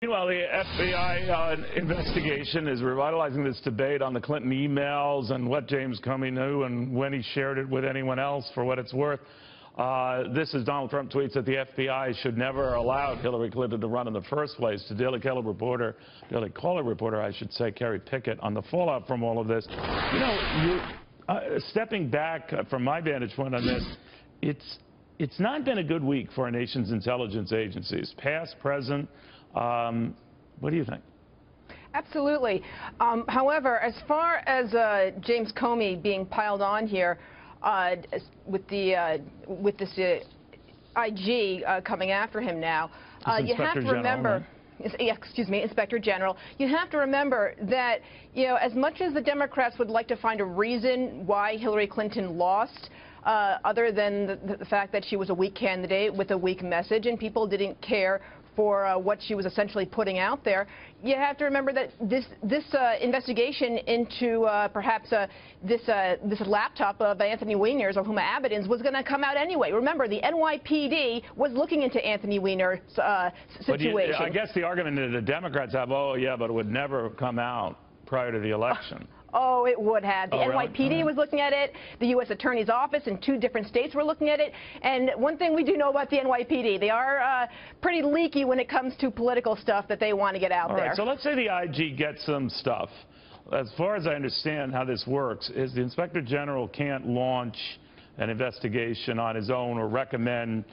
Meanwhile, the FBI investigation is revitalizing this debate on the Clinton emails and what James Comey knew and when he shared it with anyone else, for what it's worth. This is Donald Trump tweets that the FBI should never allow Hillary Clinton to run in the first place. To Daily Caller reporter, I should say, Kerry Pickett, on the fallout from all of this. You know, stepping back from my vantage point on this, it's not been a good week for our nation's intelligence agencies, past, present. What do you think? Absolutely. However, as far as James Comey being piled on here with this IG coming after him now, you have to remember. Inspector General. You have to remember that, as much as the Democrats would like to find a reason why Hillary Clinton lost, other than the fact that she was a weak candidate with a weak message and people didn't care for what she was essentially putting out there, you have to remember that this investigation into perhaps this laptop of Anthony Weiner's or Huma Abedin's was going to come out anyway. Remember, the NYPD was looking into Anthony Weiner's situation. I guess the argument that the Democrats have, oh yeah, but it would never come out prior to the election. Oh, it would have. The NYPD really? was looking at it. The U.S. Attorney's Office in 2 different states were looking at it. And one thing we do know about the NYPD, they are pretty leaky when it comes to political stuff that they want to get out there. All right, so let's say the IG gets some stuff. As far as I understand how this works, is the Inspector General can't launch an investigation on his own or recommend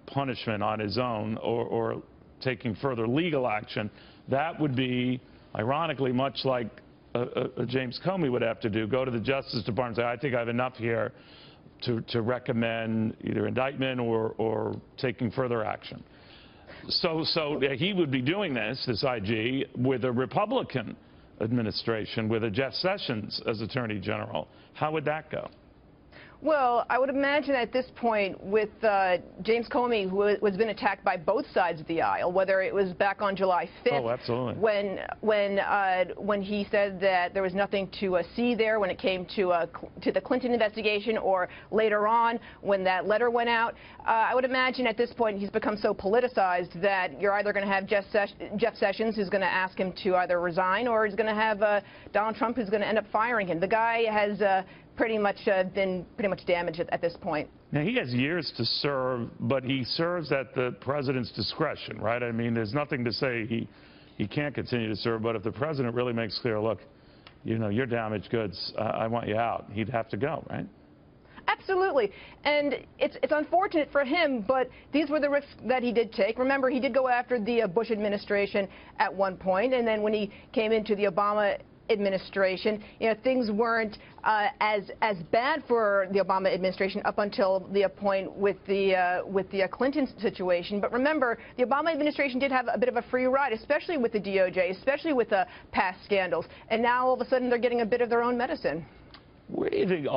punishment on his own or taking further legal action. That would be, ironically, much like James Comey would have to do, go to the Justice Department and say, I think I have enough here to recommend either indictment or taking further action. So he would be doing this IG, with a Republican administration, with a Jeff Sessions as Attorney General. How would that go? Well, I would imagine at this point with James Comey, who has been attacked by both sides of the aisle, whether it was back on July 5th, oh, absolutely, when he said that there was nothing to see there when it came to the Clinton investigation, or later on when that letter went out. I would imagine at this point he's become so politicized that you're either going to have Jeff Sessions, who's going to ask him to either resign, or he's going to have Donald Trump, who's going to end up firing him. The guy has pretty much been damaged at this point. Now, he has years to serve, but he serves at the president's discretion, right? I mean, there's nothing to say he can't continue to serve, but if the president really makes clear, look, you're damaged goods, I want you out, he'd have to go, right? Absolutely. And it's unfortunate for him, but these were the risks that he did take. Remember, he did go after the Bush administration at one point, and then when he came into the Obama administration, things weren't as bad for the Obama administration up until the point with the Clinton situation. But remember, the Obama administration did have a bit of a free ride, especially with the DOJ, especially with the past scandals. And now all of a sudden they're getting a bit of their own medicine. Where do you think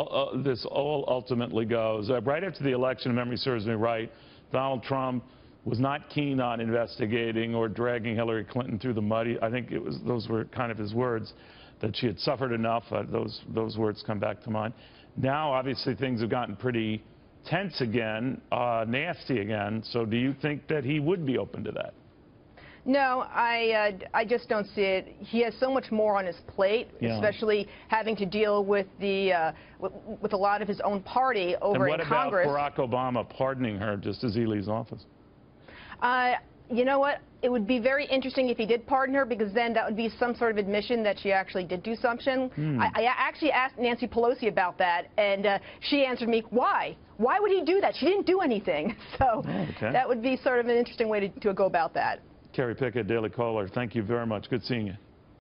this all ultimately goes? Right after the election, if memory serves me right, Donald Trump was not keen on investigating or dragging Hillary Clinton through the mud. I think those were kind of his words, that she had suffered enough. Those words come back to mind. Now, obviously, things have gotten pretty tense again, nasty again. So do you think that he would be open to that? No, I just don't see it. He has so much more on his plate, especially having to deal with with a lot of his own party over in Congress. And what about Barack Obama pardoning her just as he leaves office? You know what? It would be very interesting if he did pardon her, because then that would be some sort of admission that she actually did do something. I actually asked Nancy Pelosi about that, and she answered me, why? Why would he do that? She didn't do anything. So that would be sort of an interesting way to go about that. Kerry Pickett, Daily Caller, thank you very much. Good seeing you.